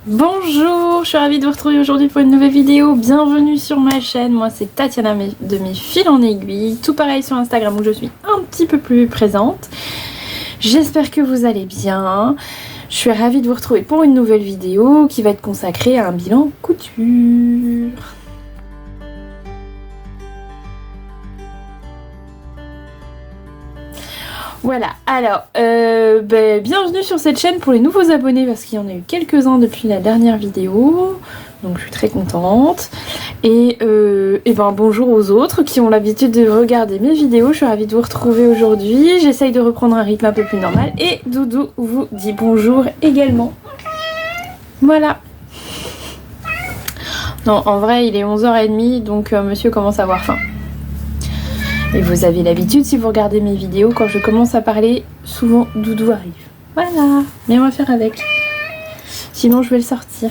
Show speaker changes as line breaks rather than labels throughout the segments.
Bonjour, je suis ravie de vous retrouver aujourd'hui pour une nouvelle vidéo. Bienvenue sur ma chaîne, moi c'est Tatiana de mes fils en aiguille. Tout pareil sur Instagram où je suis un petit peu plus présente. J'espère que vous allez bien. Je suis ravie de vous retrouver pour une nouvelle vidéo qui va être consacrée à un bilan couture. Voilà, alors, bienvenue sur cette chaîne pour les nouveaux abonnés parce qu'il y en a eu quelques-uns depuis la dernière vidéo, donc je suis très contente. Et bonjour aux autres qui ont l'habitude de regarder mes vidéos, je suis ravie de vous retrouver aujourd'hui. J'essaye de reprendre un rythme un peu plus normal et Doudou vous dit bonjour également. Voilà. Non, en vrai il est 11h30 donc monsieur commence à avoir faim. Et vous avez l'habitude, si vous regardez mes vidéos, quand je commence à parler, souvent Doudou arrive. Voilà, mais on va faire avec. Sinon, je vais le sortir.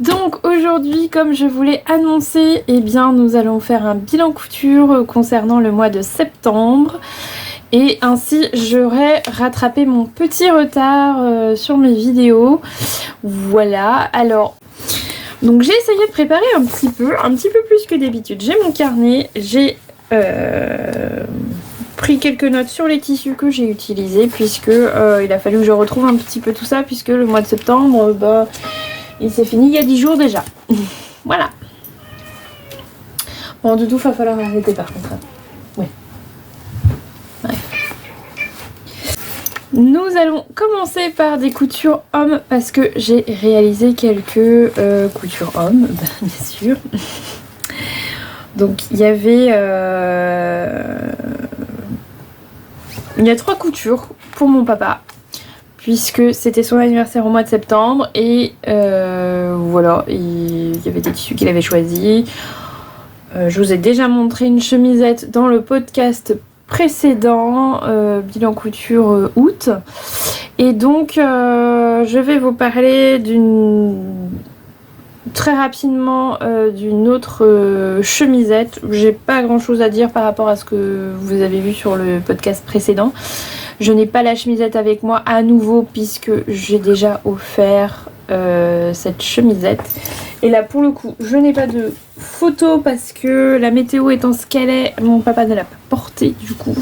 Donc aujourd'hui, comme je vous l'ai annoncé, eh bien, nous allons faire un bilan couture concernant le mois de septembre. Et ainsi, j'aurai rattrapé mon petit retard sur mes vidéos. Voilà, alors... Donc j'ai essayé de préparer un petit peu plus que d'habitude. J'ai mon carnet, j'ai pris quelques notes sur les tissus que j'ai utilisés puisque il a fallu que je retrouve un petit peu tout ça puisque le mois de septembre, il s'est fini il y a 10 jours déjà. Voilà. Bon, du tout, il va falloir arrêter par contre. Oui. Ouais. Nous allons commencer par des coutures hommes parce que j'ai réalisé quelques coutures hommes, bien sûr. Donc il y avait... il y a 3 coutures pour mon papa puisque c'était son anniversaire au mois de septembre et voilà, il y avait des tissus qu'il avait choisis. Je vous ai déjà montré une chemisette dans le podcast précédent, bilan couture août, et donc je vais vous parler très rapidement d'une autre chemisette. J'ai pas grand chose à dire par rapport à ce que vous avez vu sur le podcast précédent. Je n'ai pas la chemisette avec moi à nouveau puisque j'ai déjà offert cette chemisette. Et là pour le coup je n'ai pas de photo parce que la météo étant ce qu'elle est, mon papa ne l'a pas portée du coup.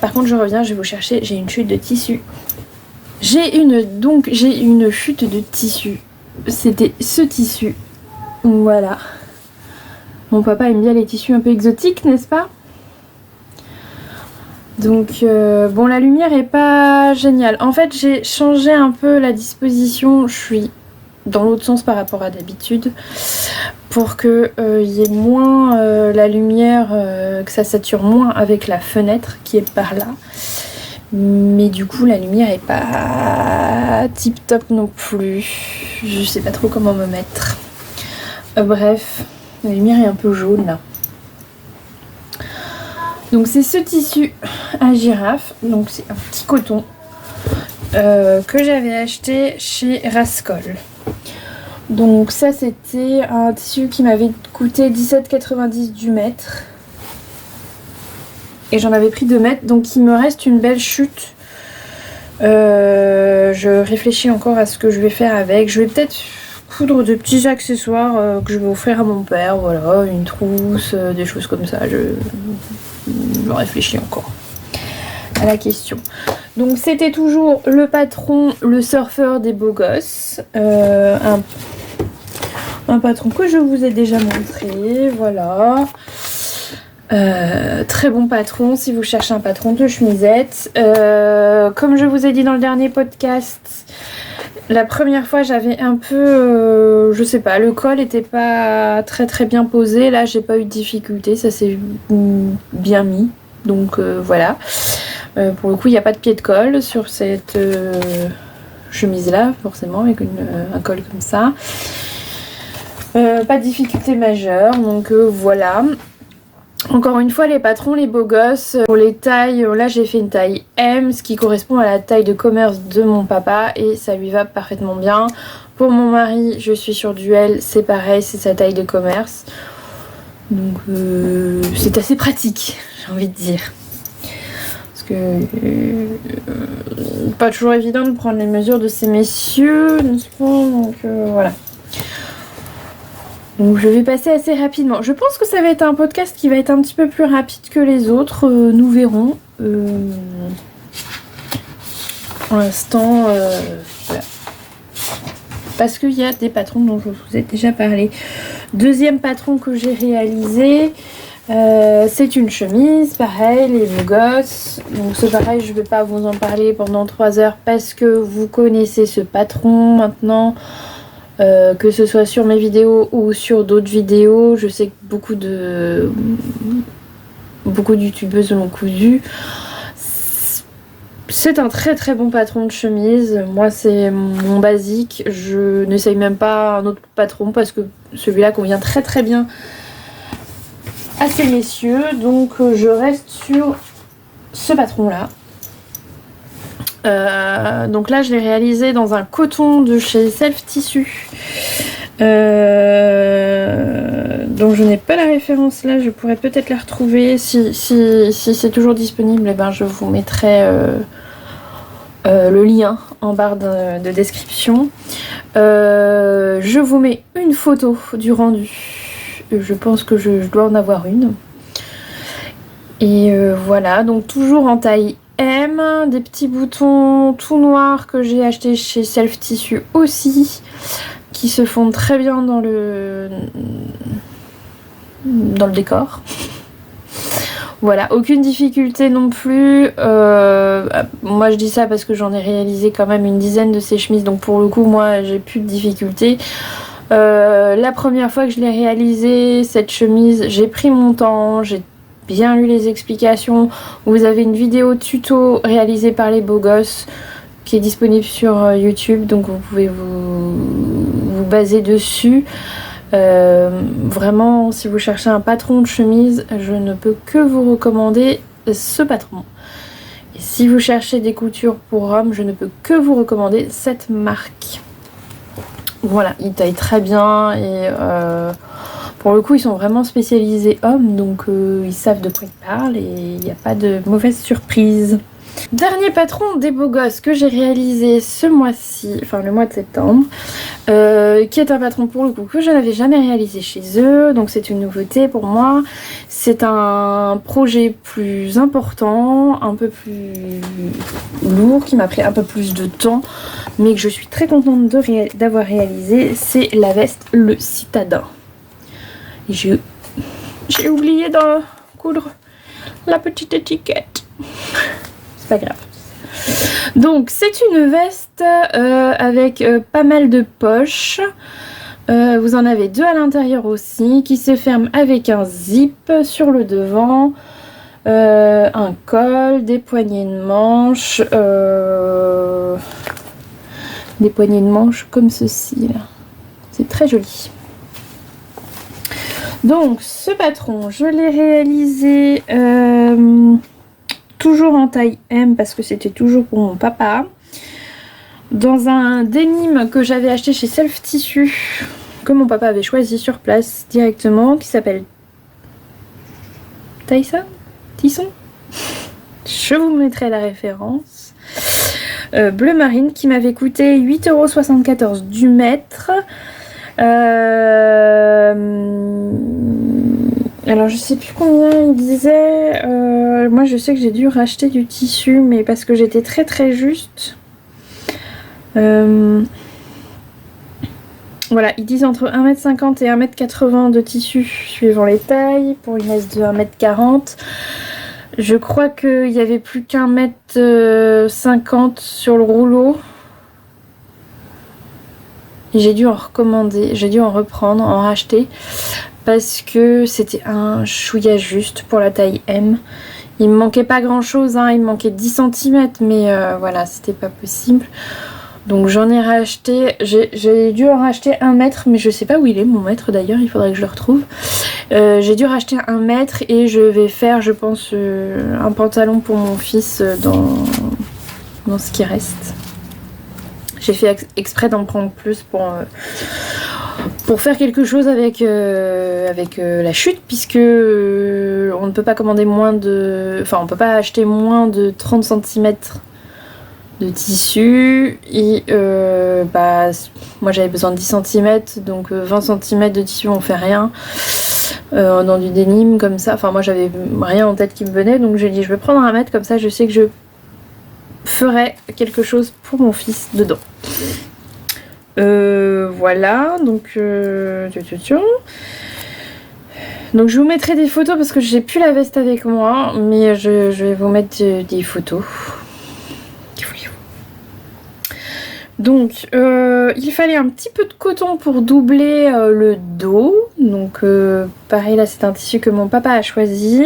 Par contre je reviens, je vais vous chercher, j'ai une chute de tissu. J'ai une chute de tissu. C'était ce tissu. Voilà. Mon papa aime bien les tissus un peu exotiques, n'est-ce pas? Donc bon, la lumière est pas géniale. En fait j'ai changé un peu la disposition, je suis dans l'autre sens par rapport à d'habitude pour que y ait moins la lumière, que ça sature moins avec la fenêtre qui est par là. Mais du coup la lumière est pas tip top non plus. Je sais pas trop comment me mettre. Bref, la lumière est un peu jaune là. Donc c'est ce tissu à girafe, donc c'est un petit coton que j'avais acheté chez Rascol. Donc ça c'était un tissu qui m'avait coûté 17,90 du mètre. Et j'en avais pris 2 mètres, donc il me reste une belle chute. Je réfléchis encore à ce que je vais faire avec. Je vais peut-être coudre de petits accessoires que je vais offrir à mon père. Voilà, une trousse, des choses comme ça. Je réfléchis encore à la question. Donc c'était toujours le patron, le surfeur des beaux gosses. Un patron que je vous ai déjà montré. Voilà. Très bon patron si vous cherchez un patron de chemisette. Comme je vous ai dit dans le dernier podcast, la première fois j'avais un peu je sais pas, le col était pas très bien posé. Là j'ai pas eu de difficulté, ça s'est bien mis, donc voilà. Pour le coup il n'y a pas de pied de colle sur cette chemise là forcément avec un col comme ça. Pas de difficulté majeure, donc voilà. Encore une fois les patrons, les beaux gosses, pour les tailles, là j'ai fait une taille M, ce qui correspond à la taille de commerce de mon papa et ça lui va parfaitement bien. Pour mon mari, je suis sur du L, c'est pareil, c'est sa taille de commerce. Donc c'est assez pratique, j'ai envie de dire. Parce que pas toujours évident de prendre les mesures de ces messieurs, n'est-ce pas? Donc voilà. Donc je vais passer assez rapidement. Je pense que ça va être un podcast qui va être un petit peu plus rapide que les autres, nous verrons. Pour l'instant, voilà. Parce qu'il y a des patrons dont je vous ai déjà parlé. Deuxième patron que j'ai réalisé, c'est une chemise, pareil, les beaux gosses. Donc c'est pareil, je ne vais pas vous en parler pendant 3 heures parce que vous connaissez ce patron maintenant. Que ce soit sur mes vidéos ou sur d'autres vidéos, je sais que beaucoup de youtubeuses l'ont cousu. C'est un très très bon patron de chemise. Moi c'est mon basique. Je n'essaye même pas un autre patron parce que celui-là convient très très bien à ces messieurs. Donc je reste sur ce patron là. Donc là je l'ai réalisé dans un coton de chez Self Tissu. Donc je n'ai pas la référence là, je pourrais peut-être la retrouver. Si c'est toujours disponible, eh ben, je vous mettrai le lien en barre de description. Je vous mets une photo du rendu. Je pense que je dois en avoir une. Et voilà, donc toujours en taille M, des petits boutons tout noirs que j'ai acheté chez Self Tissu aussi, qui se fondent très bien dans le décor. Voilà, aucune difficulté non plus. Moi je dis ça parce que j'en ai réalisé quand même une dizaine de ces chemises, donc pour le coup moi j'ai plus de difficultés. La première fois que je l'ai réalisée, cette chemise, j'ai pris mon temps, j'ai bien lu les explications. Vous avez une vidéo tuto réalisée par les beaux gosses qui est disponible sur YouTube, donc vous pouvez vous baser dessus. Vraiment, si vous cherchez un patron de chemise, je ne peux que vous recommander ce patron. Et si vous cherchez des coutures pour hommes, je ne peux que vous recommander cette marque. Voilà, ils taillent très bien et pour le coup ils sont vraiment spécialisés hommes, donc ils savent de quoi ils parlent et il n'y a pas de mauvaise surprise. Dernier patron des beaux gosses que j'ai réalisé ce mois-ci, enfin le mois de septembre, qui est un patron pour le coup que je n'avais jamais réalisé chez eux, donc c'est une nouveauté pour moi. C'est un projet plus important, un peu plus lourd, qui m'a pris un peu plus de temps, mais que je suis très contente d'avoir réalisé. C'est la veste Le Citadin. J'ai oublié d'en coudre la petite étiquette. C'est pas grave. Donc c'est une veste avec pas mal de poches. Vous en avez 2 à l'intérieur aussi, qui se ferment avec un zip sur le devant, un col, des poignées de manches, comme ceci là. C'est très joli. Donc ce patron, je l'ai réalisé toujours en taille M parce que c'était toujours pour mon papa, dans un denim que j'avais acheté chez Self Tissu, que mon papa avait choisi sur place directement, qui s'appelle Tisson. Je vous mettrai la référence. Bleu marine, qui m'avait coûté 8,74 € du mètre. Alors je sais plus combien il disait. Moi je sais que j'ai dû racheter du tissu, mais parce que j'étais très très juste. Voilà, ils disent entre 1,50 m et 1,80 m de tissu suivant les tailles, pour une S de 1,40 m. Je crois qu'il n'y avait plus qu'1,50 m sur le rouleau. J'ai dû en recommander, j'ai dû en reprendre, en racheter, parce que c'était un chouïa juste pour la taille M. Il me manquait pas grand chose, hein, il me manquait 10 cm, mais voilà, c'était pas possible. Donc j'en ai racheté, j'ai dû en racheter 1 mètre, mais je sais pas où il est mon mètre d'ailleurs, il faudrait que je le retrouve. J'ai dû racheter 1 mètre et je vais faire, je pense, un pantalon pour mon fils dans ce qui reste. J'ai fait exprès d'en prendre plus pour faire quelque chose avec la chute, puisque on ne peut pas commander moins de... Enfin, on peut pas acheter moins de 30 cm de tissu. Et moi j'avais besoin de 10 cm, donc 20 cm de tissu on fait rien. Dans du denim comme ça, enfin moi j'avais rien en tête qui me venait, donc j'ai dit je vais prendre 1 mètre, comme ça je sais que je ferai quelque chose pour mon fils dedans. Voilà, donc donc je vous mettrai des photos parce que j'ai plus la veste avec moi, mais je vais vous mettre des photos. Donc il fallait un petit peu de coton pour doubler le dos. Donc pareil, là c'est un tissu que mon papa a choisi.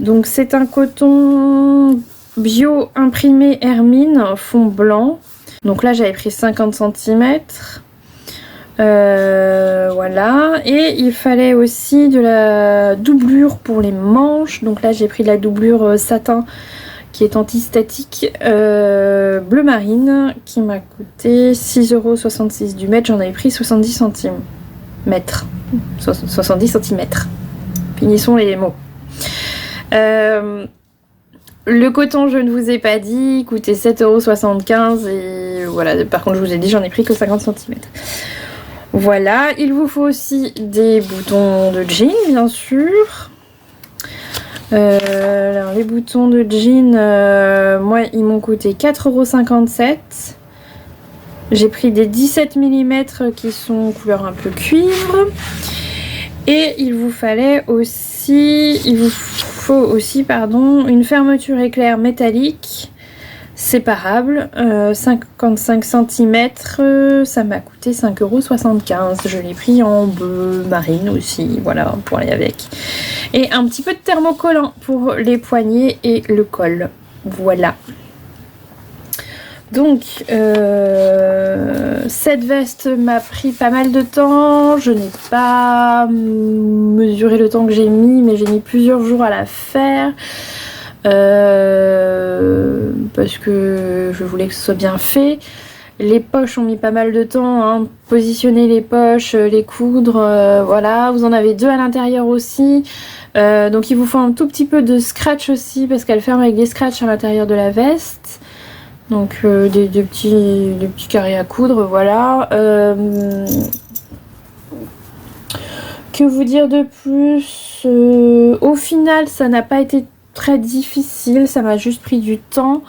Donc c'est un coton bio imprimé Hermine fond blanc. Donc là j'avais pris 50 cm. Voilà. Et il fallait aussi de la doublure pour les manches. Donc là j'ai pris de la doublure satin qui est anti-statique, bleu marine, qui m'a coûté 6,66€ du mètre. J'en avais pris 70 centimes. Mètre. 70 cm. Finissons les mots. Le coton, je ne vous ai pas dit, coûtait 7,75€ et voilà. Par contre, je vous ai dit, j'en ai pris que 50 cm. Voilà. Il vous faut aussi des boutons de jean, bien sûr. Alors les boutons de jean, moi ils m'ont coûté 4,57€. J'ai pris des 17 mm qui sont couleur un peu cuivre. Et il vous faut aussi une fermeture éclair métallique séparable, 55 cm, ça m'a coûté 5,75€. Je l'ai pris en bleu marine aussi, voilà, pour aller avec. Et un petit peu de thermocollant pour les poignets et le col. Voilà. Donc, cette veste m'a pris pas mal de temps. Je n'ai pas mesuré le temps que j'ai mis, mais j'ai mis plusieurs jours à la faire. Parce que je voulais que ce soit bien fait. Les poches ont mis pas mal de temps, hein. Positionner les poches, les coudre, voilà. Vous en avez 2 à l'intérieur aussi. Donc il vous faut un tout petit peu de scratch aussi, parce qu'elle ferme avec des scratchs à l'intérieur de la veste. Donc des petits carrés à coudre, voilà. Que vous dire de plus? Au final, ça n'a pas été très difficile, ça m'a juste pris du temps.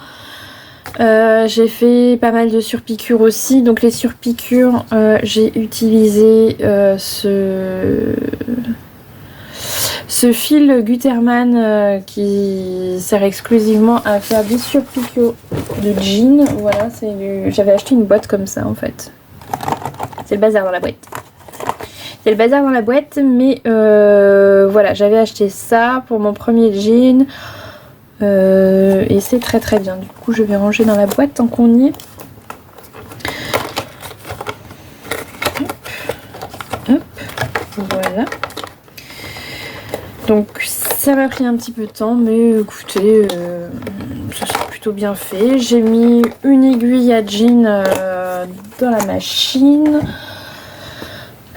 J'ai fait pas mal de surpiqûres aussi. Donc les surpiqûres, j'ai utilisé ce fil Gutermann qui sert exclusivement à faire des surpiqûres de jean. Voilà, j'avais acheté une boîte comme ça en fait. C'est le bazar dans la boîte. C'est le bazar dans la boîte, mais voilà, j'avais acheté ça pour mon premier jean. Et c'est très très bien. Du coup, je vais ranger dans la boîte tant qu'on y est. Hop, voilà. Donc ça m'a pris un petit peu de temps, mais écoutez, ça s'est plutôt bien fait. J'ai mis une aiguille à jean dans la machine.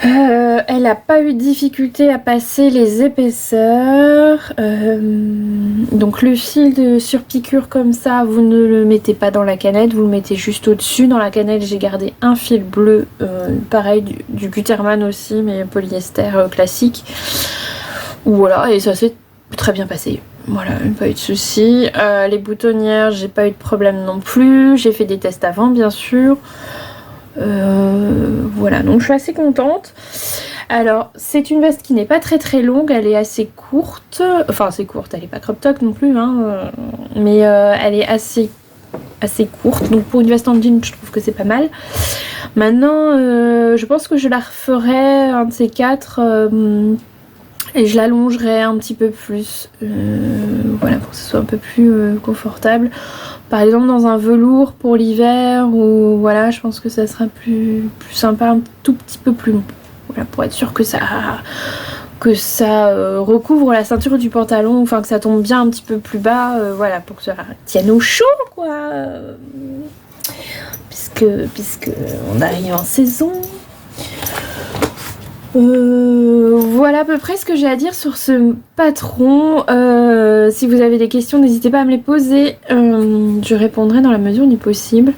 Elle n'a pas eu de difficulté à passer les épaisseurs. Donc le fil de surpiqûre comme ça, vous ne le mettez pas dans la canette, vous le mettez juste au-dessus. Dans la canette, j'ai gardé un fil bleu, pareil du Gutermann aussi, mais polyester classique. Voilà, et ça s'est très bien passé. Voilà, pas eu de soucis. Les boutonnières, j'ai pas eu de problème non plus. J'ai fait des tests avant, bien sûr. Voilà, donc je suis assez contente. Alors c'est une veste qui n'est pas très très longue, elle est assez courte, enfin assez courte, elle est pas crop top non plus, hein, mais elle est assez courte, donc pour une veste en jean je trouve que c'est pas mal. Maintenant je pense que je la referai un de ces quatre et je l'allongerai un petit peu plus, voilà, pour que ce soit un peu plus confortable. Par exemple dans un velours pour l'hiver, ou voilà, je pense que ça sera plus sympa, un tout petit peu plus long. Voilà, pour être sûr que ça recouvre la ceinture du pantalon, enfin que ça tombe bien un petit peu plus bas, voilà, pour que ça tienne au chaud, quoi. Puisque on arrive en saison. Voilà à peu près ce que j'ai à dire sur ce patron. Si vous avez des questions, n'hésitez pas à me les poser. Je répondrai dans la mesure du possible.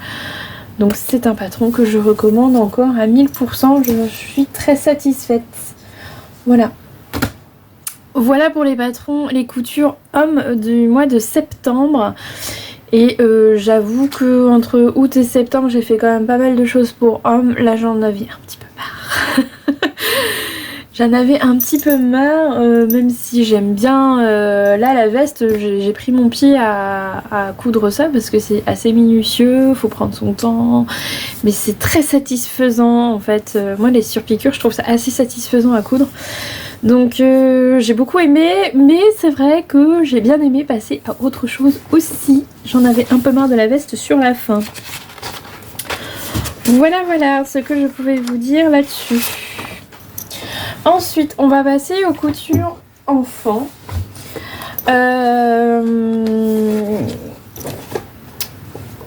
Donc c'est un patron que je recommande encore à 1000%. Je suis très satisfaite. Voilà. Voilà pour les patrons, les coutures hommes du mois de septembre. Et j'avoue que entre août et septembre, j'ai fait quand même pas mal de choses pour hommes. Là, j'en avais un petit peu marre. J'en avais un petit peu marre, même si j'aime bien là la veste, j'ai pris mon pied à coudre ça parce que c'est assez minutieux, faut prendre son temps, mais c'est très satisfaisant en fait. Moi les surpiqûres, je trouve ça assez satisfaisant à coudre. Donc j'ai beaucoup aimé, mais c'est vrai que j'ai bien aimé passer à autre chose aussi. J'en avais un peu marre de la veste sur la fin. Voilà ce que je pouvais vous dire là-dessus. Ensuite, on va passer aux coutures enfants.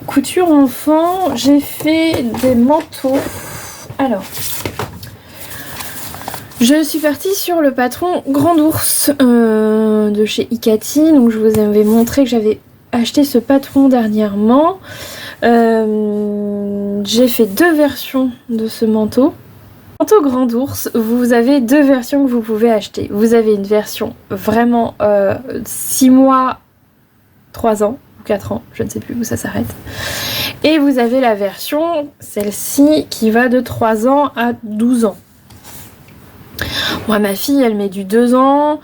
Couture enfant, j'ai fait des manteaux. Alors, je suis partie sur le patron Grand Ours de chez Ikati. Donc, je vous avais montré que j'avais acheté ce patron dernièrement. J'ai fait 2 versions de ce manteau. Manteau Grand Ours, vous avez 2 versions que vous pouvez acheter. Vous avez une version vraiment 6 mois, 3 ans ou 4 ans, je ne sais plus où ça s'arrête. Et vous avez la version, celle-ci, qui va de 3 ans à 12 ans. Moi, ma fille, elle met du 2 ans.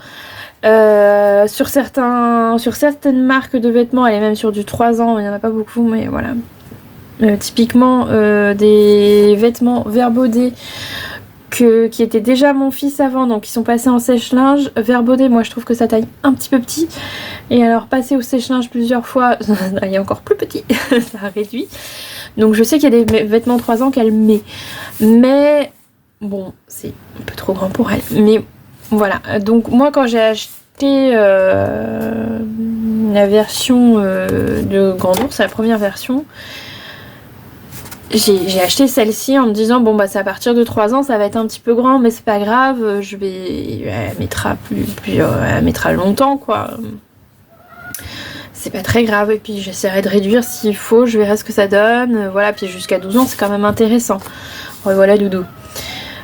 Sur certaines marques de vêtements, elle est même sur du 3 ans. Il n'y en a pas beaucoup, mais voilà. Typiquement des vêtements Verbaudet qui étaient déjà mon fils avant, donc ils sont passés en sèche-linge. Verbaudet, moi je trouve que ça taille un petit peu petit, et alors passer au sèche-linge plusieurs fois, il est encore plus petit, ça réduit. Donc je sais qu'il y a des vêtements 3 ans qu'elle met, mais bon, c'est un peu trop grand pour elle. Mais voilà, donc moi quand j'ai acheté la version de Grand Ours, la première version, j'ai acheté celle-ci en me disant bon bah c'est à partir de 3 ans, ça va être un petit peu grand, mais c'est pas grave, elle mettra elle mettra longtemps quoi. C'est pas très grave, et puis j'essaierai de réduire s'il faut, je verrai ce que ça donne. Voilà, puis jusqu'à 12 ans c'est quand même intéressant. Ouais, voilà doudou.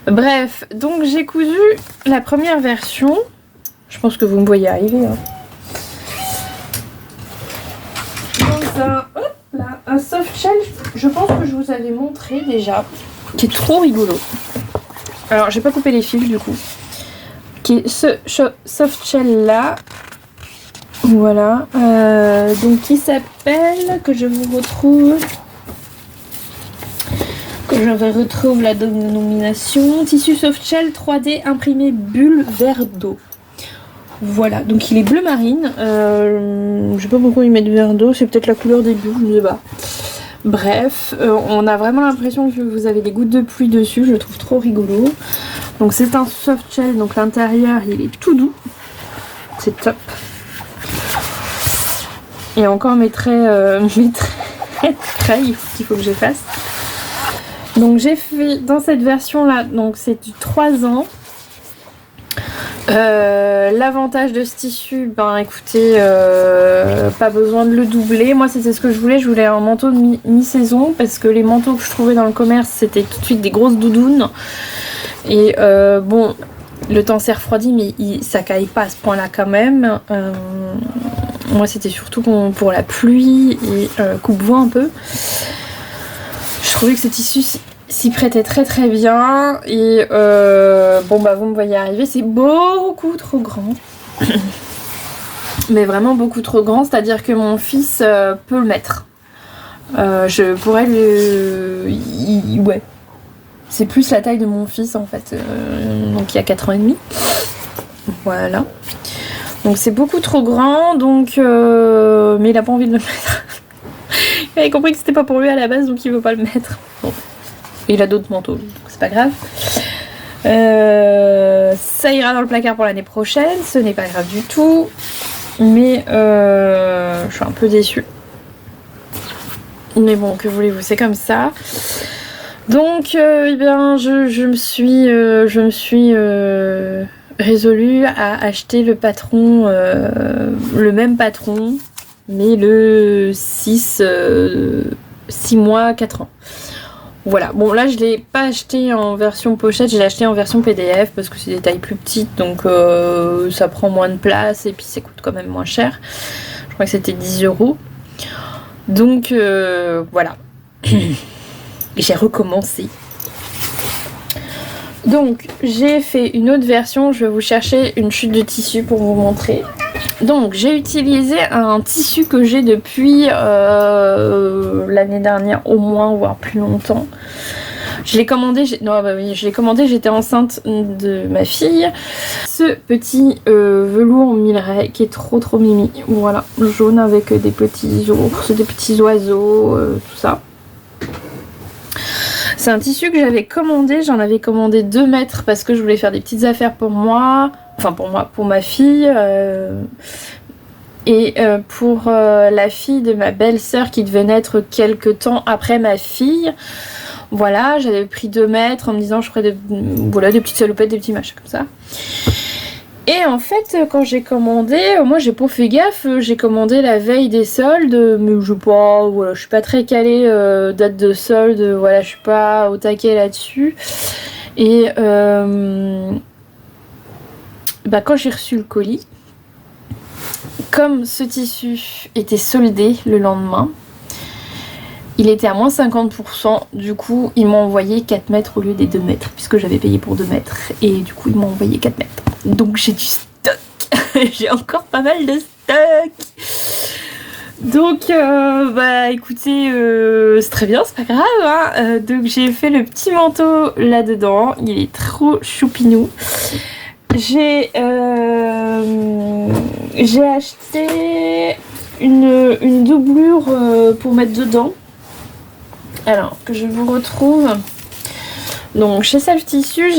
Bref, donc j'ai cousu la première version. Je pense que vous me voyez arriver. Hein. Un soft shell, je pense que je vous avais montré déjà, qui est trop rigolo. Alors j'ai pas coupé les fils du coup. Qui est ce soft shell là. Voilà. Donc qui s'appelle, que je vous retrouve. Que je retrouve la dénomination. Tissu soft shell 3D imprimé bulle vert d'eau. Voilà, donc il est bleu marine. Je sais pas pourquoi ils mettent vert d'eau, c'est peut-être la couleur des bulles, je sais pas. Bref, on a vraiment l'impression que vous avez des gouttes de pluie dessus, je le trouve trop rigolo. Donc c'est un soft shell, donc l'intérieur il est tout doux. C'est top. Et encore mes traits qu'il faut que je fasse. Donc j'ai fait dans cette version là, donc c'est du 3 ans. L'avantage de ce tissu, ben écoutez, pas besoin de le doubler. Moi c'était ce que je voulais un manteau de mi-saison, parce que les manteaux que je trouvais dans le commerce c'était tout de suite des grosses doudounes. Et bon, le temps s'est refroidi, mais ça caille pas à ce point là quand même. Moi c'était surtout pour la pluie et coupe-vent un peu. Je trouvais que ce tissu s'y prêtait très très bien, et bon bah vous me voyez arriver, c'est beaucoup trop grand. Mais vraiment beaucoup trop grand, c'est à dire que mon fils peut le mettre. Je pourrais ouais, c'est plus la taille de mon fils en fait, donc il y a 4 ans et demi. Voilà, donc c'est beaucoup trop grand, donc mais il a pas envie de le mettre. Il avait compris que c'était pas pour lui à la base, donc il veut pas le mettre. Bon. Il a d'autres manteaux, donc c'est pas grave. Ça ira dans le placard pour l'année prochaine, ce n'est pas grave du tout. Mais je suis un peu déçue. Mais bon, que voulez-vous, c'est comme ça. Donc eh bien je me suis résolue à acheter le patron, le même patron, mais le 6 mois, 4 ans. Voilà, bon là je l'ai pas acheté en version pochette, je l'ai acheté en version PDF parce que c'est des tailles plus petites, donc ça prend moins de place et puis ça coûte quand même moins cher. Je crois que c'était 10 €. Donc voilà. J'ai recommencé. Donc j'ai fait une autre version, je vais vous chercher une chute de tissu pour vous montrer. Donc j'ai utilisé un tissu que j'ai depuis l'année dernière au moins, voire plus longtemps. Je l'ai commandé, j'étais enceinte de ma fille. Ce petit velours Milleray qui est trop mimi. Voilà, jaune avec des petits ours, des petits oiseaux, tout ça. C'est un tissu que j'avais commandé, j'en avais commandé 2 mètres parce que je voulais faire des petites affaires pour moi, enfin pour ma fille et pour la fille de ma belle-sœur qui devait naître quelques temps après ma fille. Voilà, j'avais pris 2 mètres en me disant je ferais des petites salopettes, des petits machins comme ça. Et en fait, quand j'ai commandé, moi j'ai pas fait gaffe, j'ai commandé la veille des soldes, mais je suis pas très calée date de solde, voilà, je suis pas au taquet là-dessus. Et quand j'ai reçu le colis, comme ce tissu était soldé le lendemain, il était à moins 50%, du coup ils m'ont envoyé 4 mètres au lieu des 2 mètres, puisque j'avais payé pour 2 mètres, et du coup ils m'ont envoyé 4 mètres. Donc j'ai du stock, j'ai encore pas mal de stock. Donc écoutez, c'est très bien, c'est pas grave, hein. Donc j'ai fait le petit manteau là-dedans, il est trop choupinou. J'ai acheté une doublure pour mettre dedans. Alors que je vous retrouve. Donc chez Self Tissu,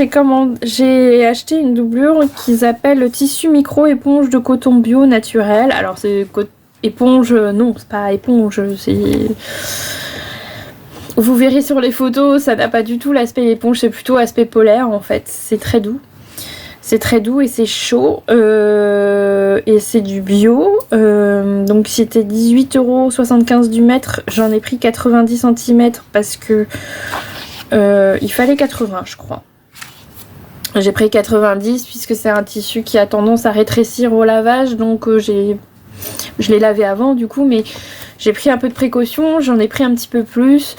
j'ai acheté une doublure qu'ils appellent le tissu micro éponge de coton bio naturel. Alors c'est éponge, non c'est pas éponge, c'est... Vous verrez sur les photos, ça n'a pas du tout l'aspect éponge, c'est plutôt aspect polaire en fait. C'est très doux. C'est très doux et c'est chaud et c'est du bio. Donc c'était 18,75 € du mètre. J'en ai pris 90 cm parce que il fallait 80 je crois. J'ai pris 90 puisque c'est un tissu qui a tendance à rétrécir au lavage. Donc je l'ai lavé avant du coup, mais j'ai pris un peu de précaution. J'en ai pris un petit peu plus.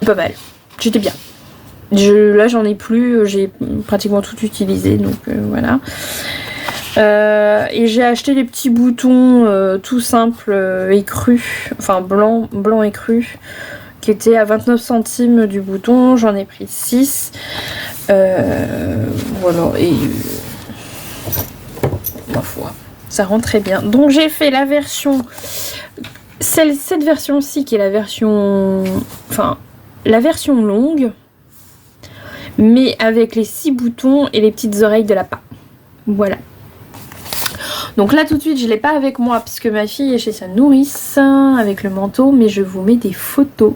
Pas mal. J'étais bien. Là j'en ai plus, j'ai pratiquement tout utilisé, donc voilà. Et j'ai acheté les petits boutons tout simples écrus, enfin blanc écru, qui étaient à 29 centimes du bouton. J'en ai pris 6. Voilà, et ma foi, ça rend très bien. Donc j'ai fait la version, cette version-ci qui est la version longue, mais avec les 6 boutons et les petites oreilles de lapin. Voilà. Donc là tout de suite je l'ai pas avec moi puisque ma fille est chez sa nourrice avec le manteau, mais je vous mets des photos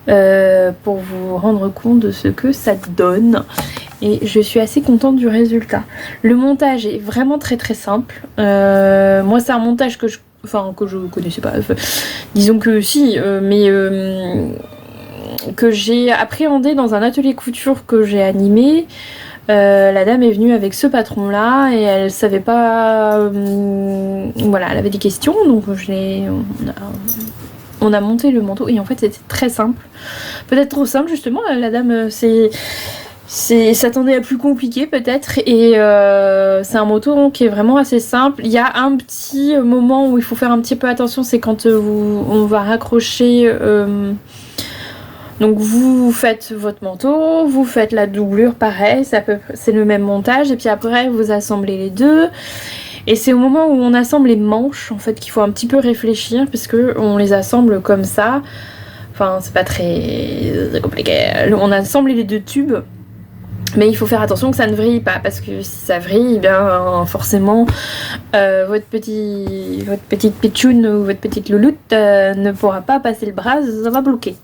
pour vous rendre compte de ce que ça donne. Et je suis assez contente du résultat. Le montage est vraiment très simple. Moi c'est un montage que je connaissais pas. Disons que si, mais que j'ai appréhendé dans un atelier couture que j'ai animé. La dame est venue avec ce patron là et elle savait pas, voilà, elle avait des questions, donc on a monté le manteau et en fait c'était très simple, peut-être trop simple justement. La dame s'attendait à plus compliqué peut-être, et c'est un manteau qui est vraiment assez simple. Il y a un petit moment où il faut faire un petit peu attention, c'est quand on va raccrocher. Donc vous faites votre manteau, vous faites la doublure, pareil, c'est le même montage, et puis après vous assemblez les deux. Et c'est au moment où on assemble les manches en fait qu'il faut un petit peu réfléchir, parce que on les assemble comme ça. Enfin c'est pas très compliqué. On assemble les 2 tubes Mais il faut faire attention que ça ne vrille pas, parce que si ça vrille, eh bien forcément votre petite pitchoune ou votre petite louloute ne pourra pas passer le bras, ça va bloquer.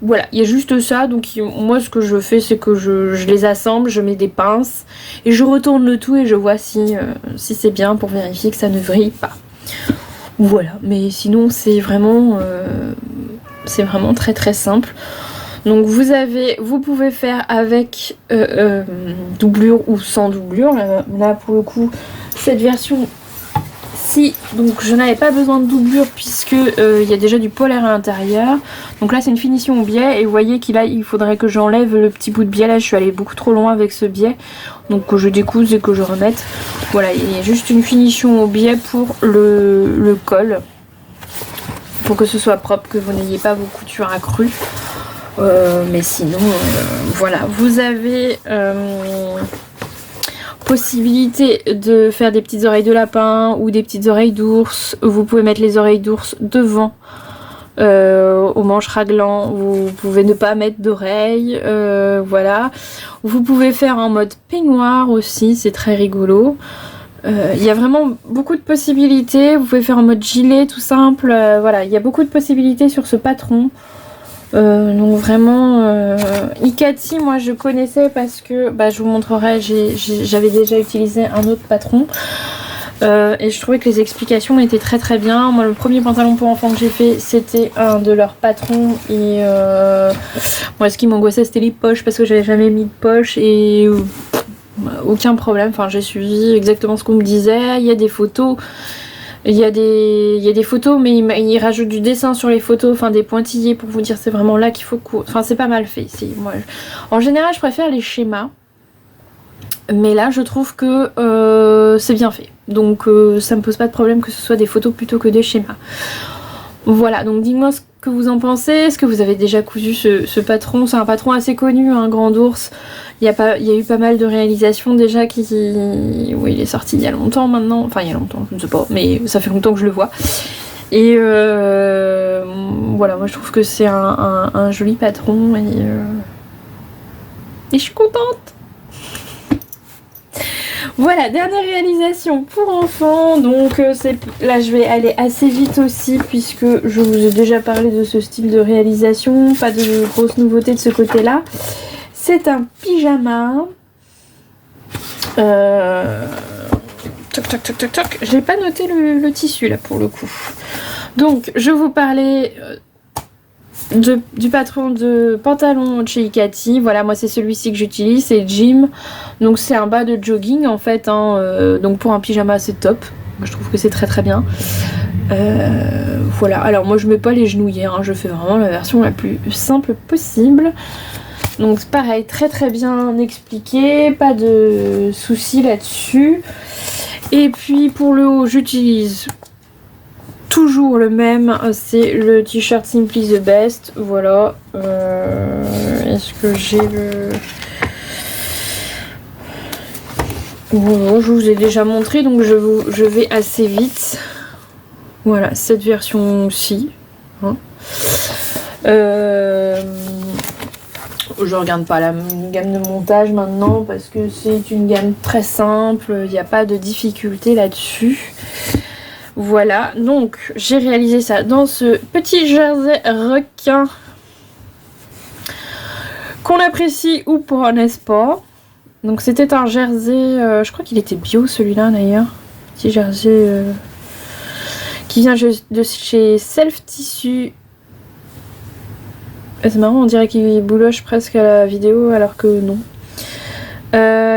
Voilà, il y a juste ça. Donc moi ce que je fais, c'est que je les assemble, je mets des pinces et je retourne le tout et je vois si c'est bien pour vérifier que ça ne vrille pas. Voilà, mais sinon c'est vraiment très très simple. Donc vous pouvez faire avec doublure ou sans doublure. Là pour le coup, cette version-ci, donc je n'avais pas besoin de doublure puisque il y a déjà du polaire à l'intérieur. Donc là c'est une finition au biais et vous voyez il faudrait que j'enlève le petit bout de biais. Là je suis allée beaucoup trop loin avec ce biais. Donc que je découse et que je remette. Voilà, il y a juste une finition au biais pour le col. Pour que ce soit propre, que vous n'ayez pas vos coutures accrues. Mais sinon voilà, vous avez possibilité de faire des petites oreilles de lapin ou des petites oreilles d'ours. Vous pouvez mettre les oreilles d'ours devant au manche raglant. Vous pouvez ne pas mettre d'oreilles, voilà. Vous pouvez faire en mode peignoir aussi, c'est très rigolo. Il y a vraiment beaucoup de possibilités. Vous pouvez faire en mode gilet tout simple, voilà, il y a beaucoup de possibilités sur ce patron. Donc vraiment Ikati, moi je connaissais parce que je vous montrerai, j'avais déjà utilisé un autre patron et je trouvais que les explications étaient très très bien. Moi le premier pantalon pour enfants que j'ai fait, c'était un de leurs patrons et moi ce qui m'angoissait c'était les poches parce que j'avais jamais mis de poche et aucun problème, enfin j'ai suivi exactement ce qu'on me disait. Il y a des photos. Il y a des photos, mais il rajoute du dessin sur les photos, enfin des pointillés pour vous dire c'est vraiment là qu'il faut coudre. Enfin c'est pas mal fait. En général je préfère les schémas, mais là je trouve que c'est bien fait. Donc ça me pose pas de problème que ce soit des photos plutôt que des schémas. Voilà, donc dites-moi ce que vous en pensez. Est-ce que vous avez déjà cousu ce patron? C'est un patron assez connu, un grand ours. Il y a eu pas mal de réalisations déjà oui, il est sorti il y a longtemps maintenant. Enfin, il y a longtemps, je ne sais pas, mais ça fait longtemps que je le vois. Et voilà, moi je trouve que c'est un joli patron et je suis contente. Voilà, dernière réalisation pour enfants. Donc là je vais aller assez vite aussi puisque je vous ai déjà parlé de ce style de réalisation. Pas de grosses nouveautés de ce côté-là. C'est un pyjama. Toc toc toc toc toc. J'ai pas noté le tissu là pour le coup. Donc je vous parlais du patron de pantalon chez Ikati. Voilà, moi c'est celui-ci que j'utilise, c'est Jim. Donc c'est un bas de jogging en fait, hein, donc pour un pyjama c'est top. Moi, je trouve que c'est très très bien. Voilà, alors moi je mets pas les genouillères, hein, je fais vraiment la version la plus simple possible. Donc c'est pareil, très très bien expliqué, pas de soucis là-dessus. Et puis pour le haut, j'utilise toujours le même, c'est le t-shirt Simply the Best. Voilà. Est-ce que j'ai le... Bon, je vous ai déjà montré, donc je vais assez vite. Voilà, cette version-ci. Hein. Je regarde pas la gamme de montage maintenant parce que c'est une gamme très simple, il n'y a pas de difficulté là-dessus. Voilà, donc j'ai réalisé ça dans ce petit jersey requin qu'on apprécie ou pas, n'est-ce pas? Donc c'était un jersey, je crois qu'il était bio celui-là d'ailleurs. Petit jersey qui vient de chez Self Tissu. C'est marrant, on dirait qu'il bouloche presque à la vidéo alors que non.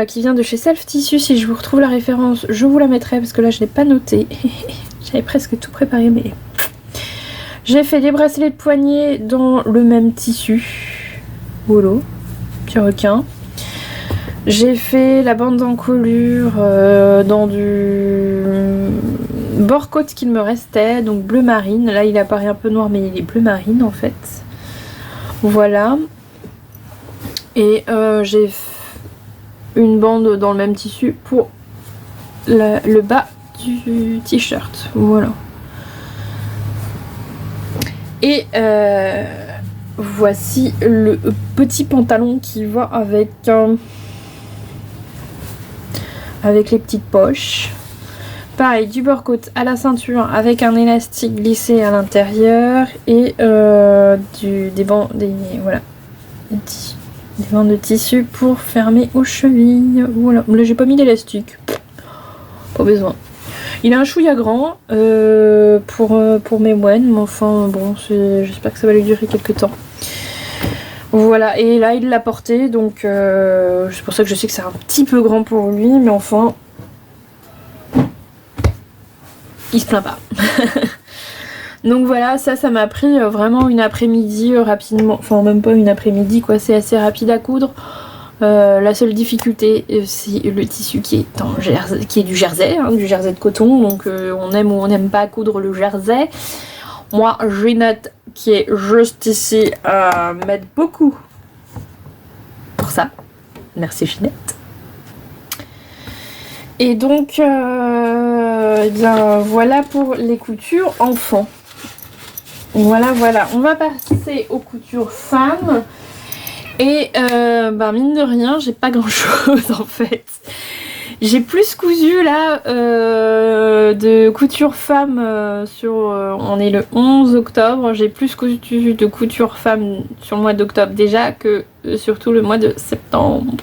Qui vient de chez Self Tissu. Si je vous retrouve la référence, je vous la mettrai parce que là je l'ai pas noté. J'avais presque tout préparé, mais j'ai fait des bracelets de poignet dans le même tissu. Voilà, petit requin. J'ai fait la bande d'encolure dans du bord côte qu'il me restait, donc bleu marine. Là il apparaît un peu noir, mais il est bleu marine en fait. Voilà. Et j'ai une bande dans le même tissu pour le bas du t-shirt. Voilà. Et voici le petit pantalon qui va avec. avec les petites poches. Pareil, du bord-côte à la ceinture avec un élastique glissé à l'intérieur et des bandes de tissu pour fermer aux chevilles. Voilà, là j'ai pas mis d'élastique, pas besoin. Il a un chouïa grand pour mes moines, mais enfin bon, j'espère que ça va lui durer quelques temps. Voilà, et là il l'a porté, donc c'est pour ça que je sais que c'est un petit peu grand pour lui, mais enfin, il se plaint pas. Donc voilà, ça m'a pris vraiment une après-midi rapidement, enfin même pas une après-midi quoi, c'est assez rapide à coudre. La seule difficulté c'est le tissu qui est du jersey, hein, du jersey de coton, donc on aime ou on n'aime pas coudre le jersey. Moi Ginette qui est juste ici m'aide beaucoup pour ça, merci Ginette. Et donc eh bien voilà pour les coutures enfants. Voilà, on va passer aux coutures femmes. Et mine de rien, j'ai pas grand chose en fait. J'ai plus cousu là de couture femme on est le 11 octobre. J'ai plus cousu de couture femme sur le mois d'octobre déjà que surtout le mois de septembre.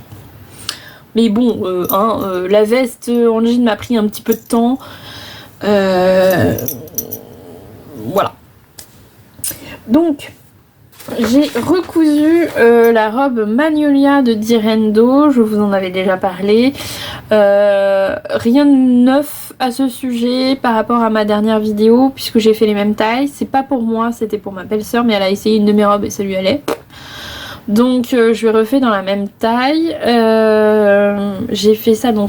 Mais bon, la veste en jean m'a pris un petit peu de temps. Voilà. Donc, j'ai recousu la robe Magnolia de Direndo, je vous en avais déjà parlé. Rien de neuf à ce sujet par rapport à ma dernière vidéo, puisque j'ai fait les mêmes tailles. C'est pas pour moi, c'était pour ma belle-sœur, mais elle a essayé une de mes robes et ça lui allait. Donc je l'ai refait dans la même taille. J'ai fait ça dans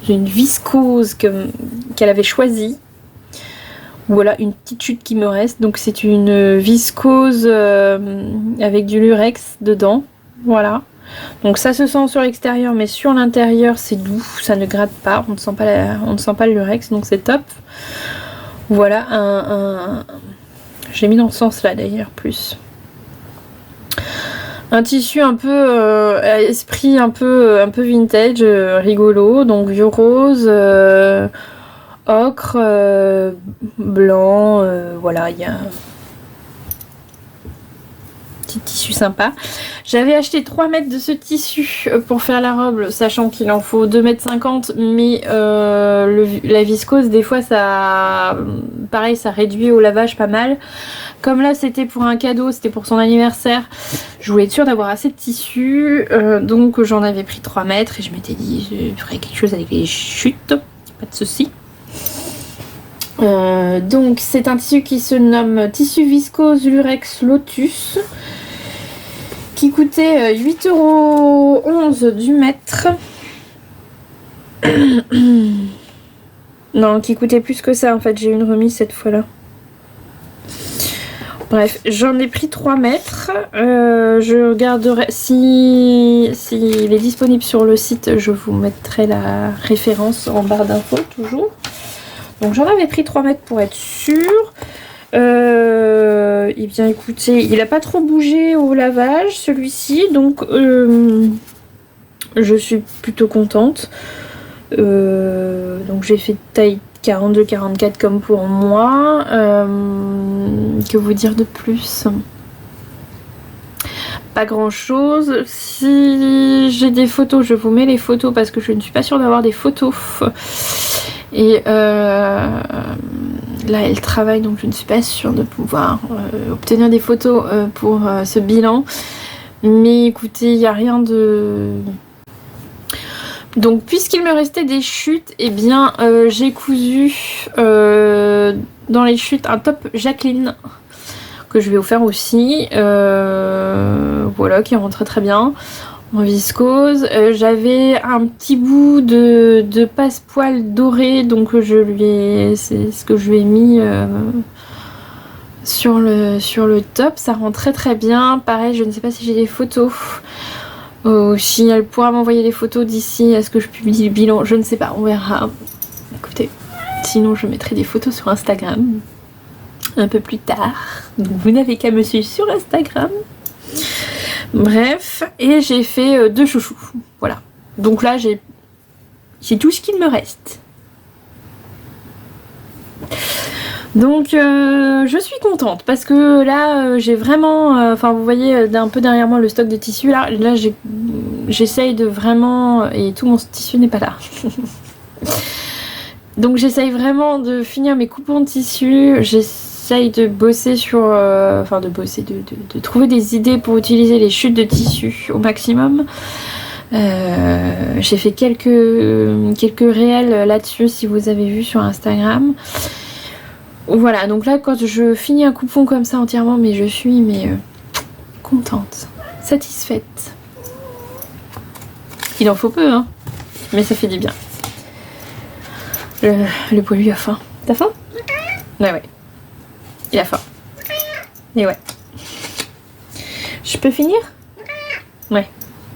une viscose qu'elle avait choisie. Voilà une petite chute qui me reste, donc c'est une viscose avec du lurex dedans, voilà. Donc ça se sent sur l'extérieur, mais sur l'intérieur c'est doux, ça ne gratte pas, on ne sent pas le lurex, donc c'est top. Voilà je l'ai mis dans ce sens là d'ailleurs plus. Un tissu un peu esprit un peu vintage, rigolo, donc vieux rose. Ocre, blanc, voilà, il y a un petit tissu sympa. J'avais acheté 3 mètres de ce tissu pour faire la robe, sachant qu'il en faut 2,50 m, mais la viscose, des fois, pareil, ça réduit au lavage pas mal. Comme là, c'était pour un cadeau, c'était pour son anniversaire, je voulais être sûre d'avoir assez de tissu, donc j'en avais pris 3 mètres et je m'étais dit, je ferais quelque chose avec les chutes, pas de souci. Donc c'est un tissu qui se nomme tissu viscose lurex Lotus, qui coûtait 8,11 € du mètre. Non, qui coûtait plus que ça en fait, j'ai eu une remise cette fois là. Bref, j'en ai pris 3 mètres. Je regarderai si il est disponible sur le site, je vous mettrai la référence en barre d'infos toujours. Donc j'en avais pris 3 mètres pour être sûre. Et bien écoutez, il n'a pas trop bougé au lavage celui-ci, donc je suis plutôt contente. Donc j'ai fait taille 42-44 comme pour moi. Que vous dire de plus? Pas grand chose. Si j'ai des photos, je vous mets les photos parce que je ne suis pas sûre d'avoir des photos. Et là elle travaille, donc je ne suis pas sûre de pouvoir obtenir des photos pour ce bilan. Mais écoutez, il n'y a rien de... Donc puisqu'il me restait des chutes, et bien j'ai cousu dans les chutes un top Jacqueline que je vais vous faire aussi. Voilà, qui rentre très bien en viscose. J'avais un petit bout de passe-poil doré, donc c'est ce que je lui ai mis sur le top. Ça rend très très bien. Pareil, je ne sais pas si j'ai des photos. Si elle pourra m'envoyer des photos d'ici à ce que je publie le bilan, je ne sais pas, on verra. Écoutez, sinon je mettrai des photos sur Instagram un peu plus tard. Donc vous n'avez qu'à me suivre sur Instagram. Bref, et j'ai fait 2 chouchous. Voilà. Donc là j'ai C'est tout ce qu'il me reste. Donc je suis contente parce que là j'ai vraiment, enfin vous voyez d'un peu derrière moi le stock de tissu là j'essaye de vraiment, et tout mon tissu n'est pas là. Donc j'essaye vraiment de finir mes coupons de tissu, j'essaye de bosser sur, de trouver des idées pour utiliser les chutes de tissu au maximum. J'ai fait quelques réels là-dessus si vous avez vu sur Instagram. Voilà, donc là quand je finis un coupon comme ça entièrement, mais je suis contente, satisfaite. Il en faut peu hein, mais ça fait du bien. Le poilu lui a faim. T'as faim? Ouais. Il a faim. Et ouais. Je peux finir? Ouais,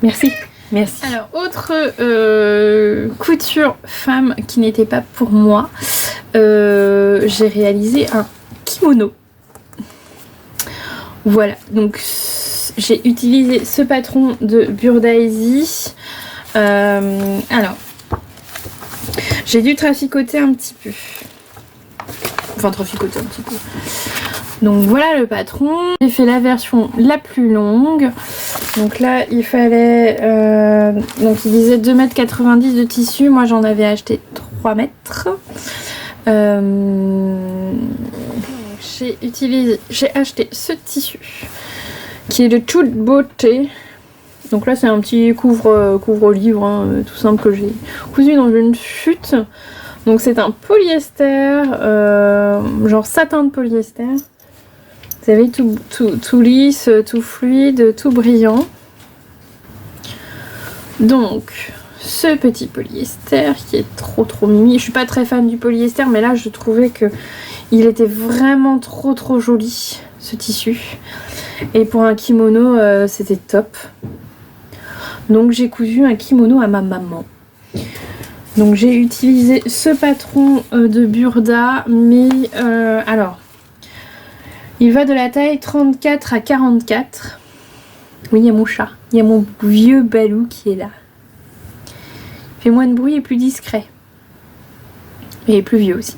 merci. Merci. Alors, autre couture femme qui n'était pas pour moi, j'ai réalisé un kimono. Voilà, donc j'ai utilisé ce patron de Burdaisy. Alors, j'ai dû traficoter un petit peu. Enfin, traficoter un petit peu. Donc voilà le patron. J'ai fait la version la plus longue. Donc là, il fallait... donc il disait 2,90 m de tissu. Moi, j'en avais acheté 3 mètres. J'ai acheté ce tissu qui est de toute beauté. Donc là, c'est un petit couvre-livre hein, tout simple que j'ai cousu dans une chute. Donc c'est un polyester, genre satin de polyester. Vous savez, tout lisse, tout fluide, tout brillant. Donc, ce petit polyester qui est trop mimi. Je suis pas très fan du polyester, mais là je trouvais que il était vraiment trop joli, ce tissu. Et pour un kimono, c'était top. Donc j'ai cousu un kimono à ma maman. Donc j'ai utilisé ce patron de Burda, mais alors, il va de la taille 34 à 44. Oui, il y a mon chat, il y a mon vieux Balou qui est là. Il fait moins de bruit et plus discret. Et plus vieux aussi.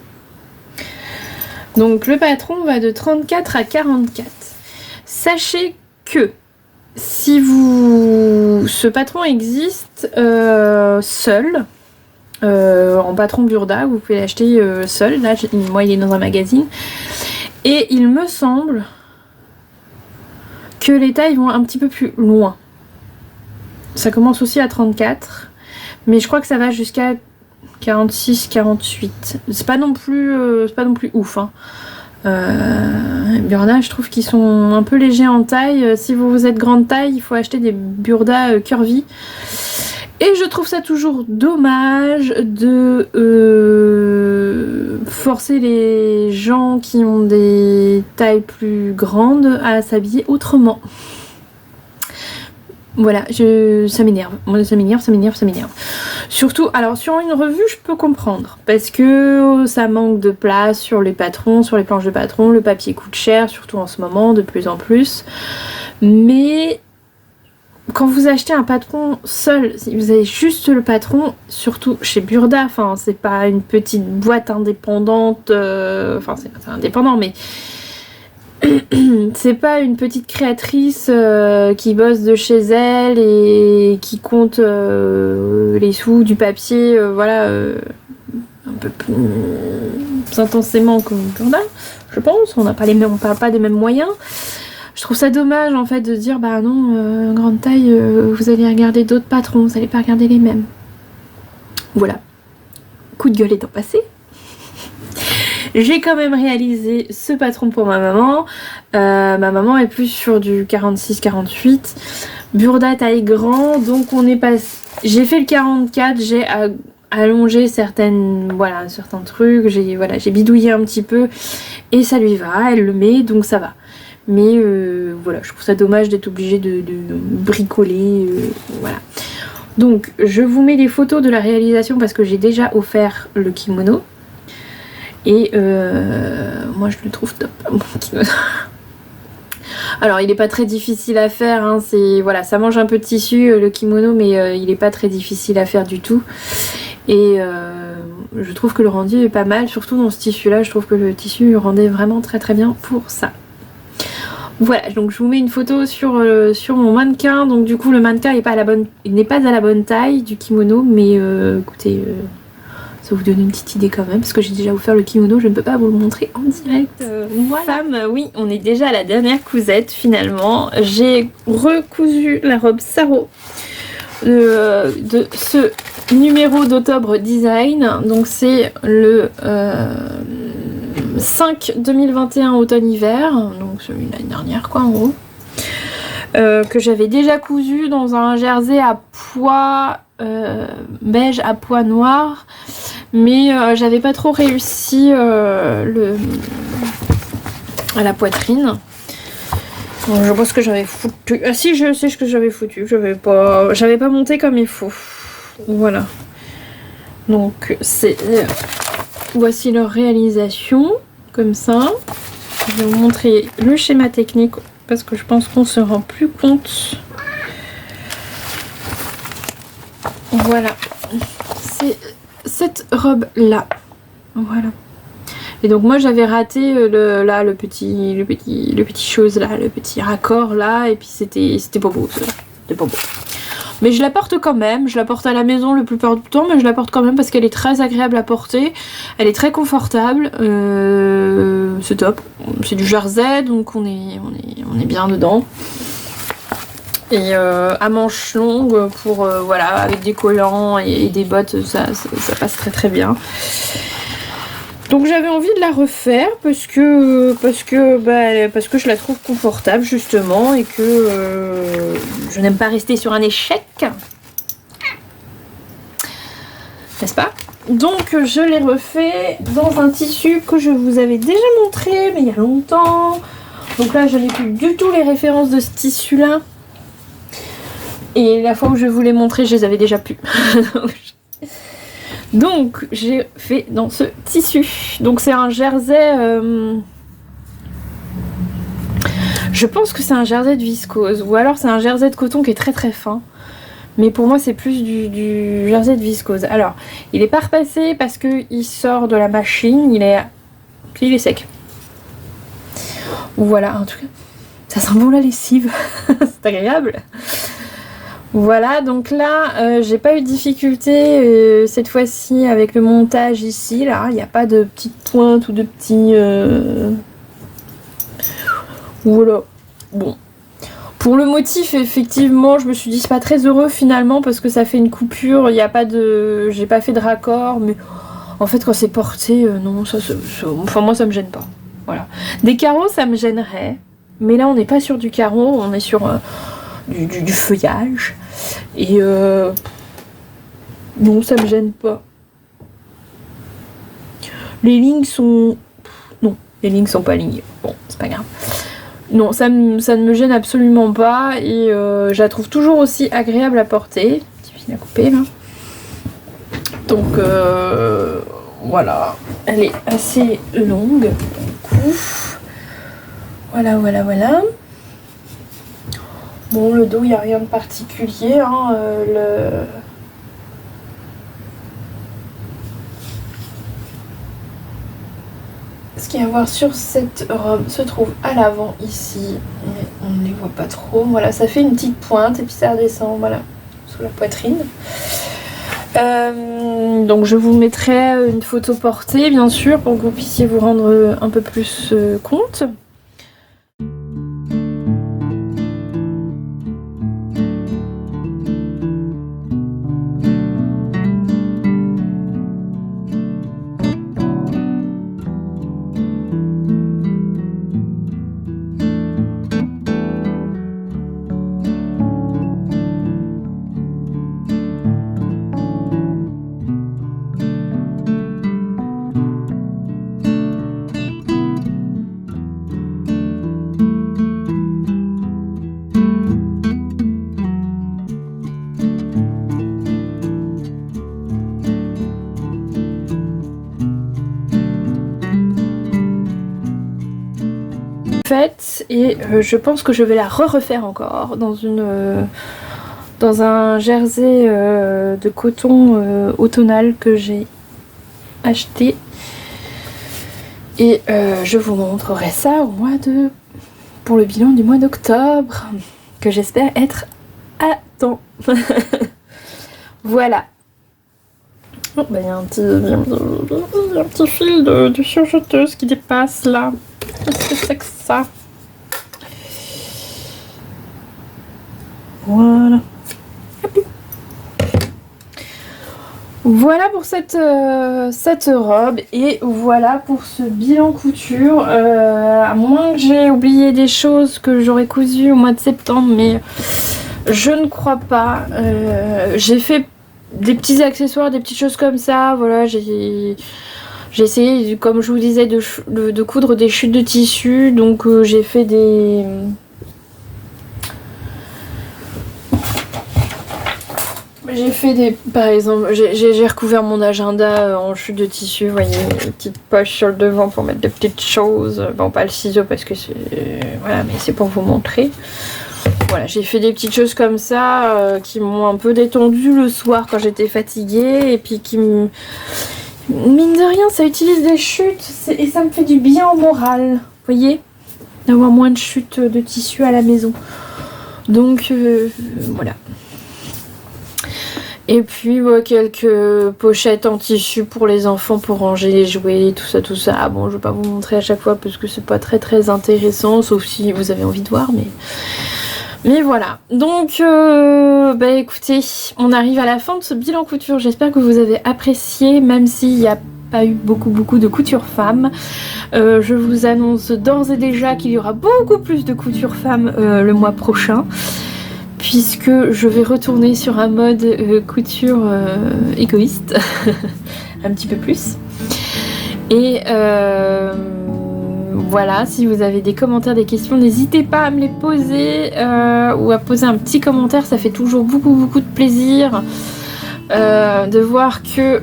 Donc le patron va de 34 à 44. Sachez que si ce patron existe seul, en patron Burda, vous pouvez l'acheter seul. Là, moi, il est dans un magazine. Et il me semble que les tailles vont un petit peu plus loin. Ça commence aussi à 34, mais je crois que ça va jusqu'à 46, 48. C'est pas non plus ouf. Hein. Burda, je trouve qu'ils sont un peu légers en taille. Si vous êtes grande taille, il faut acheter des Burda curvy. Et je trouve ça toujours dommage de forcer les gens qui ont des tailles plus grandes à s'habiller autrement. Voilà, ça m'énerve. Ça m'énerve. Surtout, alors sur une revue, je peux comprendre. Parce que ça manque de place sur les patrons, sur les planches de patrons. Le papier coûte cher, surtout en ce moment, de plus en plus. Mais quand vous achetez un patron seul, si vous avez juste le patron, surtout chez Burda, enfin c'est pas une petite boîte indépendante, enfin c'est indépendant, mais c'est pas une petite créatrice qui bosse de chez elle et qui compte les sous du papier, voilà, un peu plus intensément que Burda, je pense. On parle pas des mêmes moyens. Je trouve ça dommage en fait de dire bah non, grande taille, vous allez regarder d'autres patrons, vous allez pas regarder les mêmes. Voilà. Coup de gueule étant passé. J'ai quand même réalisé ce patron pour ma maman. Ma maman est plus sur du 46-48. Burda taille grand, donc on est passé. J'ai fait le 44, j'ai allongé certains trucs, j'ai bidouillé un petit peu et ça lui va, elle le met donc ça va. Mais voilà, je trouve ça dommage d'être obligé de bricoler, voilà. Donc je vous mets les photos de la réalisation parce que j'ai déjà offert le kimono. Et moi je le trouve top, mon kimono. Alors il n'est pas très difficile à faire, hein, voilà, ça mange un peu de tissu le kimono, mais il n'est pas très difficile à faire du tout. Et je trouve que le rendu est pas mal, surtout dans ce tissu là, je trouve que le tissu rendait vraiment très très bien pour ça. Voilà, donc je vous mets une photo sur mon mannequin. Donc du coup le mannequin n'est pas à la bonne taille du kimono, mais écoutez, ça vous donne une petite idée quand même, parce que j'ai déjà offert le kimono, je ne peux pas vous le montrer en direct. Voilà. Femme, oui, on est déjà à la dernière cousette finalement. J'ai recousu la robe Saro de ce numéro d'Octobre Design. Donc c'est le 5 2021 automne-hiver, donc celui de l'année dernière quoi en gros. Que j'avais déjà cousu dans un jersey à pois beige à pois noir, mais j'avais pas trop réussi à la poitrine. Bon, je vois ce que j'avais foutu. Ah si, je sais ce que j'avais foutu. J'avais pas monté comme il faut. Voilà. Donc c'est voici leur réalisation comme ça. Je vais vous montrer le schéma technique parce que je pense qu'on se rend plus compte. Voilà, c'est cette robe là. Voilà. Et donc moi j'avais raté le petit chose là, le petit raccord là, et puis c'était pas beau, c'était pas beau. Mais je la porte quand même, je la porte à la maison le plupart du temps, mais je la porte quand même parce qu'elle est très agréable à porter, elle est très confortable, c'est top, c'est du jersey donc on est bien dedans. Et à manches longues pour voilà, avec des collants et des bottes, ça passe très très bien. Donc j'avais envie de la refaire parce que je la trouve confortable justement et que je n'aime pas rester sur un échec. N'est-ce pas? Donc je l'ai refait dans un tissu que je vous avais déjà montré mais il y a longtemps. Donc là je n'ai plus du tout les références de ce tissu là. Et la fois où je vous l'ai montré, je les avais déjà plus. Donc j'ai fait dans ce tissu. Donc c'est un jersey. Je pense que c'est un jersey de viscose. Ou alors c'est un jersey de coton qui est très très fin. Mais pour moi c'est plus du jersey de viscose. Alors il est pas repassé parce qu'il sort de la machine. Il est sec. Voilà, en tout cas. Ça sent bon la lessive. C'est agréable. Voilà, donc là, j'ai pas eu de difficulté cette fois-ci avec le montage ici, là. Il n'y a pas de petites pointes ou de petits... Voilà. Bon. Pour le motif, effectivement, je me suis dit c'est pas très heureux finalement parce que ça fait une coupure. Il n'y a pas de... J'ai pas fait de raccord, mais en fait, quand c'est porté, non, enfin, moi, ça me gêne pas. Voilà. Des carreaux, ça me gênerait. Mais là, on n'est pas sur du carreau, on est sur... Du feuillage et non, ça me gêne pas. Les lignes sont non, les lignes sont pas alignées, bon c'est pas grave. Non, ça ne me gêne absolument pas et je la trouve toujours aussi agréable à porter. Petit fil à couper là. Donc voilà, elle est assez longue du coup. Voilà. Bon, le dos, il n'y a rien de particulier. Hein, Ce qu'il y a à voir sur cette robe se trouve à l'avant ici, mais on ne les voit pas trop. Voilà, ça fait une petite pointe et puis ça redescend, voilà, sous la poitrine. Donc je vous mettrai une photo portée, bien sûr, pour que vous puissiez vous rendre un peu plus compte. Et je pense que je vais la refaire encore dans une dans un jersey de coton automnal que j'ai acheté. Et je vous montrerai ça pour le bilan du mois d'octobre, que j'espère être à temps. Voilà. Oh, bah, y a un petit fil de surjeteuse qui dépasse là. Qu'est-ce que c'est que ça? Voilà. Voilà pour cette robe et voilà pour ce bilan couture. À moins que j'ai oublié des choses que j'aurais cousues au mois de septembre, mais je ne crois pas. J'ai fait des petits accessoires, des petites choses comme ça. Voilà, j'ai essayé, comme je vous disais, de coudre des chutes de tissu. Donc j'ai fait des... Par exemple, j'ai recouvert mon agenda en chute de tissu, vous voyez, une petite poche sur le devant pour mettre de petites choses. Bon, pas le ciseau parce que c'est... Voilà, mais c'est pour vous montrer. Voilà, j'ai fait des petites choses comme ça qui m'ont un peu détendue le soir quand j'étais fatiguée et puis qui me... Mine de rien, ça utilise des chutes et ça me fait du bien au moral, vous voyez, d'avoir moins de chutes de tissu à la maison. Donc, voilà. Et puis quelques pochettes en tissu pour les enfants pour ranger les jouets, tout ça. Ah bon, je vais pas vous montrer à chaque fois parce que c'est pas très intéressant, sauf si vous avez envie de voir, mais voilà. Donc bah écoutez, on arrive à la fin de ce bilan couture. J'espère que vous avez apprécié, même s'il n'y a pas eu beaucoup de couture femme. Je vous annonce d'ores et déjà qu'il y aura beaucoup plus de couture femme le mois prochain, puisque je vais retourner sur un mode couture égoïste, un petit peu plus. Et voilà, si vous avez des commentaires, des questions, n'hésitez pas à me les poser ou à poser un petit commentaire, ça fait toujours beaucoup de plaisir de voir que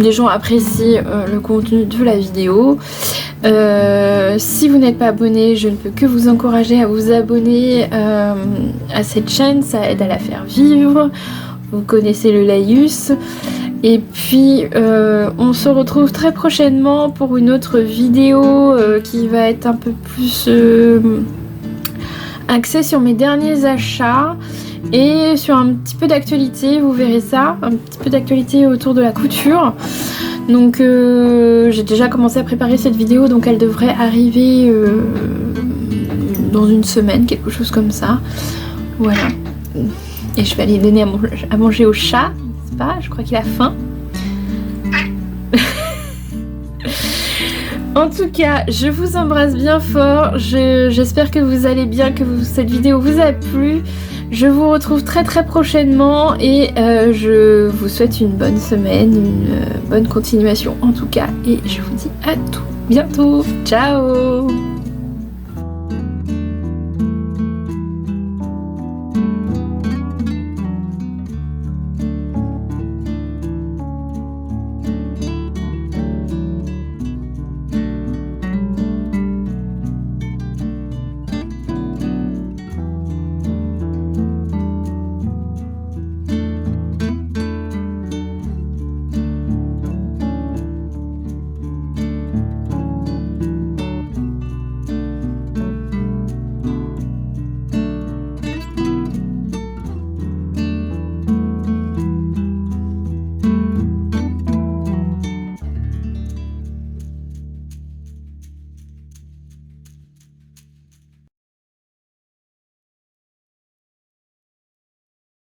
les gens apprécient le contenu de la vidéo. Si vous n'êtes pas abonné, je ne peux que vous encourager à vous abonner à cette chaîne, ça aide à la faire vivre. Vous connaissez le laïus. Et puis on se retrouve très prochainement pour une autre vidéo qui va être un peu plus axée sur mes derniers achats et sur un petit peu d'actualité, vous verrez ça, un petit peu d'actualité autour de la couture. Donc j'ai déjà commencé à préparer cette vidéo, donc elle devrait arriver dans une semaine, quelque chose comme ça. Voilà. Et je vais aller donner à manger au chat, n'est-ce pas? Je crois qu'il a faim. En tout cas, je vous embrasse bien fort. J'espère que vous allez bien, que cette vidéo vous a plu. Je vous retrouve très prochainement et je vous souhaite une bonne semaine, une bonne continuation en tout cas. Et je vous dis à tout bientôt. Ciao!